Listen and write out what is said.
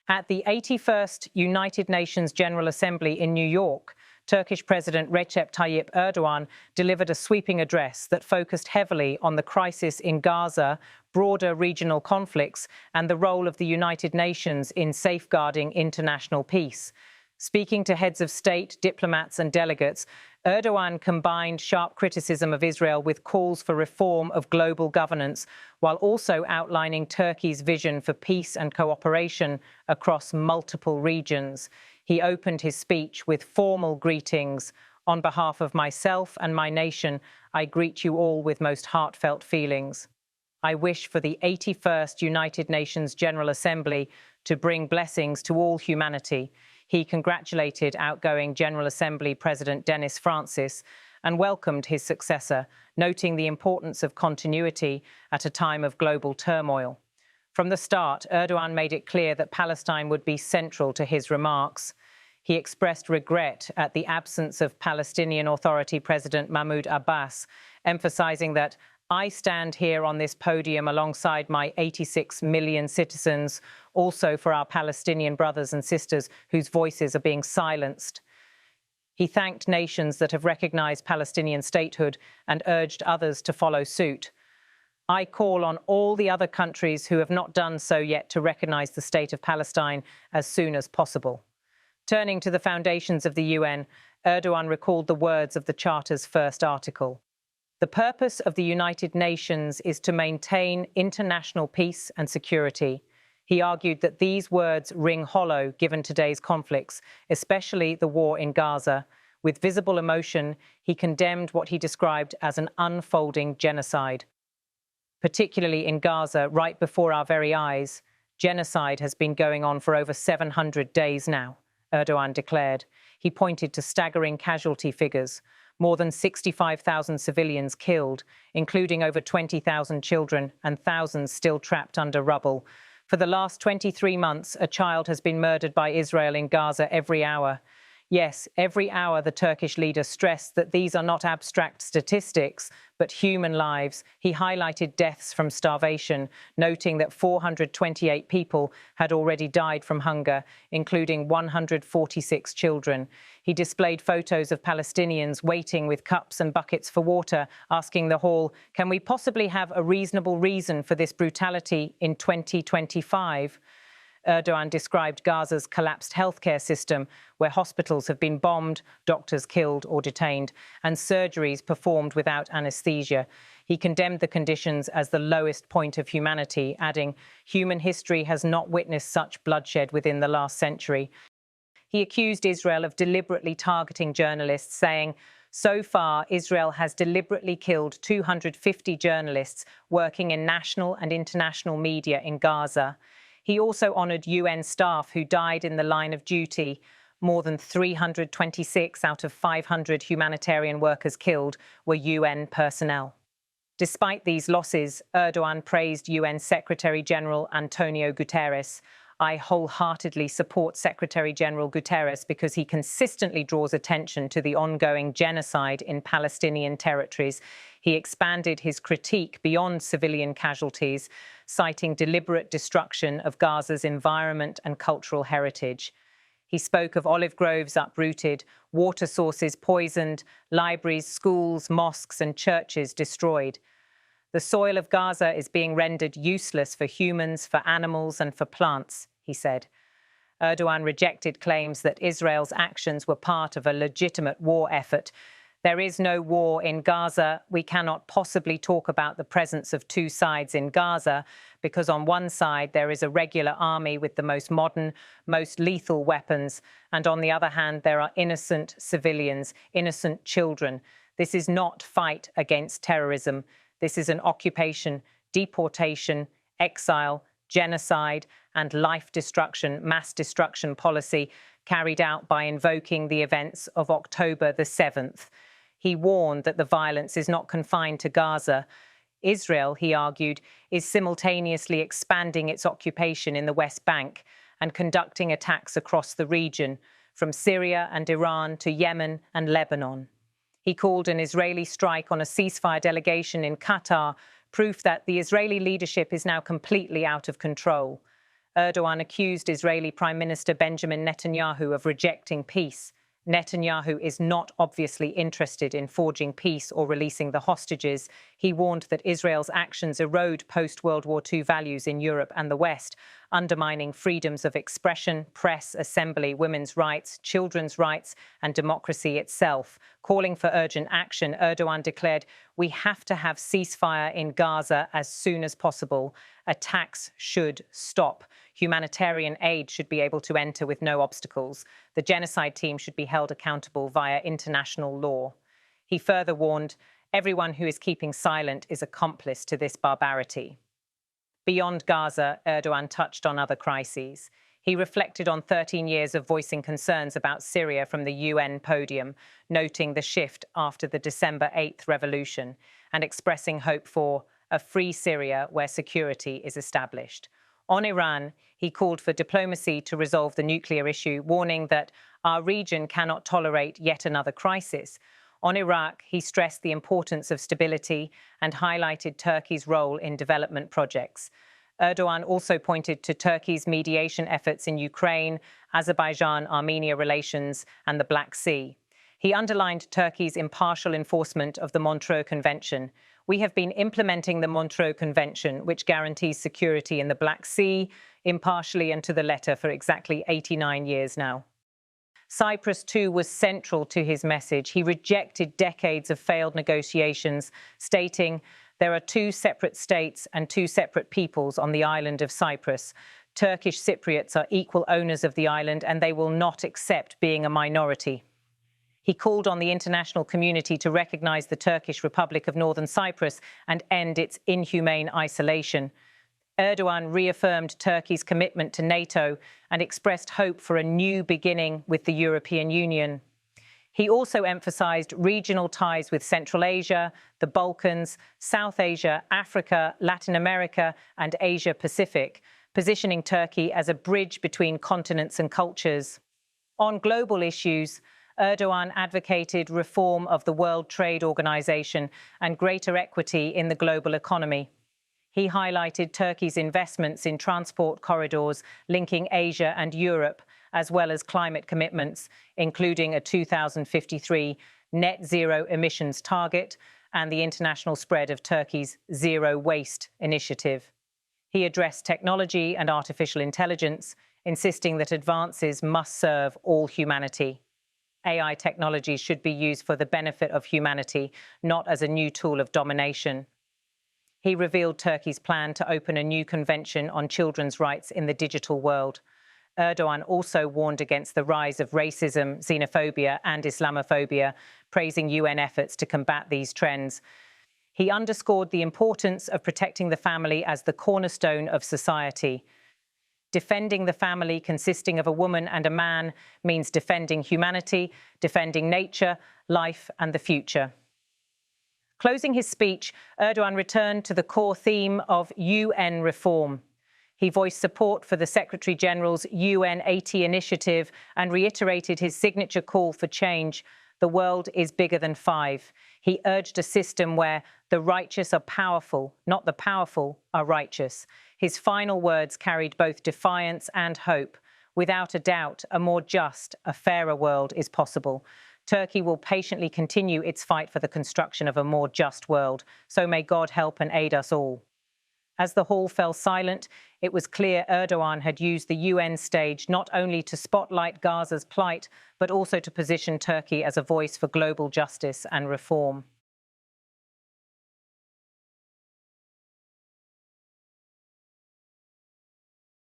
At the 81st United Nations General Assembly in New York, Turkish President Recep Tayyip Erdoğan delivered a sweeping address that focused heavily on the crisis in Gaza, broader regional conflicts, and the role of the United Nations in safeguarding international peace. Speaking to heads of state, diplomats and delegates, Erdoğan combined sharp criticism of Israel with calls for reform of global governance, while also outlining Turkey's vision for peace and cooperation across multiple regions. He opened his speech with formal greetings. On behalf of myself and my nation, I greet you all with most heartfelt feelings. I wish for the 81st United Nations General Assembly to bring blessings to all humanity. He congratulated outgoing General Assembly President Denis Francis and welcomed his successor, noting the importance of continuity at a time of global turmoil. From the start, Erdoğan made it clear that Palestine would be central to his remarks. He expressed regret at the absence of Palestinian Authority President Mahmoud Abbas, emphasizing that I stand here on this podium alongside my 86 million citizens, also for our Palestinian brothers and sisters whose voices are being silenced. He thanked nations that have recognized Palestinian statehood and urged others to follow suit. I call on all the other countries who have not done so yet to recognize the state of Palestine as soon as possible. Turning to the foundations of the UN, Erdoğan recalled the words of the Charter's first article. The purpose of the United Nations is to maintain international peace and security. He argued that these words ring hollow given today's conflicts, especially the war in Gaza. With visible emotion, he condemned what he described as an unfolding genocide. Particularly in Gaza, right before our very eyes, genocide has been going on for over 700 days now, Erdoğan declared. He pointed to staggering casualty figures. More than 65,000 civilians killed, including over 20,000 children and thousands still trapped under rubble. For the last 23 months, a child has been murdered by Israel in Gaza every hour. Yes, every hour the Turkish leader stressed that these are not abstract statistics, but human lives. He highlighted deaths from starvation, noting that 428 people had already died from hunger, including 146 children. He displayed photos of Palestinians waiting with cups and buckets for water, asking the hall, "Can we possibly have a reasonable reason for this brutality in 2025? Erdoğan described Gaza's collapsed healthcare system, where hospitals have been bombed, doctors killed or detained, and surgeries performed without anesthesia. He condemned the conditions as the lowest point of humanity, adding, "Human history has not witnessed such bloodshed within the last century." He accused Israel of deliberately targeting journalists, saying, "So far, Israel has deliberately killed 250 journalists working in national and international media in Gaza." He also honoured UN staff who died in the line of duty. More than 326 out of 500 humanitarian workers killed were UN personnel. Despite these losses, Erdoğan praised UN Secretary-General Antonio Guterres. "I wholeheartedly support Secretary-General Guterres because he consistently draws attention to the ongoing genocide in Palestinian territories." He expanded his critique beyond civilian casualties, citing deliberate destruction of Gaza's environment and cultural heritage. He spoke of olive groves uprooted, water sources poisoned, libraries, schools, mosques and churches destroyed. "The soil of Gaza is being rendered useless for humans, for animals and for plants," he said. Erdoğan rejected claims that Israel's actions were part of a legitimate war effort. "There is no war in Gaza. We cannot possibly talk about the presence of two sides in Gaza because on one side there is a regular army with the most modern, most lethal weapons, and on the other hand there are innocent civilians, innocent children. This is not fight against terrorism. This is an occupation, deportation, exile, genocide, and life destruction, mass destruction policy carried out by invoking the events of October the 7th. He warned that the violence is not confined to Gaza. Israel, he argued, is simultaneously expanding its occupation in the West Bank and conducting attacks across the region, from Syria and Iran to Yemen and Lebanon. He called an Israeli strike on a ceasefire delegation in Qatar proof that the Israeli leadership is now completely out of control. Erdogan accused Israeli Prime Minister Benjamin Netanyahu of rejecting peace. Netanyahu is not obviously interested in forging peace or releasing the hostages. He warned that Israel's actions erode post-World War II values in Europe and the West, undermining freedoms of expression, press, assembly, women's rights, children's rights, and democracy itself. Calling for urgent action, Erdogan declared, "We have to have ceasefire in Gaza as soon as possible. Attacks should stop. Humanitarian aid should be able to enter with no obstacles. The genocide team should be held accountable via international law." He further warned, "Everyone who is keeping silent is accomplice to this barbarity." Beyond Gaza, Erdogan touched on other crises. He reflected on 13 years of voicing concerns about Syria from the UN podium, noting the shift after the December 8th revolution and expressing hope for a free Syria where security is established. On Iran, he called for diplomacy to resolve the nuclear issue, warning that our region cannot tolerate yet another crisis. On Iraq, he stressed the importance of stability and highlighted Turkey's role in development projects. Erdogan also pointed to Turkey's mediation efforts in Ukraine, Azerbaijan-Armenia relations, and the Black Sea. He underlined Turkey's impartial enforcement of the Montreux Convention. "We have been implementing the Montreux Convention, which guarantees security in the Black Sea, impartially and to the letter for exactly 89 years now." Cyprus, too, was central to his message. He rejected decades of failed negotiations, stating, "There are two separate states and two separate peoples on the island of Cyprus. Turkish Cypriots are equal owners of the island, and they will not accept being a minority." He called on the international community to recognize the Turkish Republic of Northern Cyprus and end its inhumane isolation. Erdogan reaffirmed Turkey's commitment to NATO and expressed hope for a new beginning with the European Union. He also emphasized regional ties with Central Asia, the Balkans, South Asia, Africa, Latin America, and Asia Pacific, positioning Turkey as a bridge between continents and cultures. On global issues, Erdogan advocated reform of the World Trade Organization and greater equity in the global economy. He highlighted Turkey's investments in transport corridors linking Asia and Europe, as well as climate commitments, including a 2053 net zero emissions target and the international spread of Turkey's zero waste initiative. He addressed technology and artificial intelligence, insisting that advances must serve all humanity. AI technology should be used for the benefit of humanity, not as a new tool of domination. He revealed Turkey's plan to open a new convention on children's rights in the digital world. Erdogan also warned against the rise of racism, xenophobia, and Islamophobia, praising UN efforts to combat these trends. He underscored the importance of protecting the family as the cornerstone of society. Defending the family consisting of a woman and a man means defending humanity, defending nature, life, and the future. Closing his speech, Erdogan returned to the core theme of UN reform. He voiced support for the Secretary-General's UN 80 initiative and reiterated his signature call for change. The world is bigger than five. He urged a system where the righteous are powerful, not the powerful are righteous. His final words carried both defiance and hope. Without a doubt, a more just, a fairer world is possible. Turkey will patiently continue its fight for the construction of a more just world. So may God help and aid us all. As the hall fell silent, it was clear Erdogan had used the UN stage not only to spotlight Gaza's plight, but also to position Turkey as a voice for global justice and reform.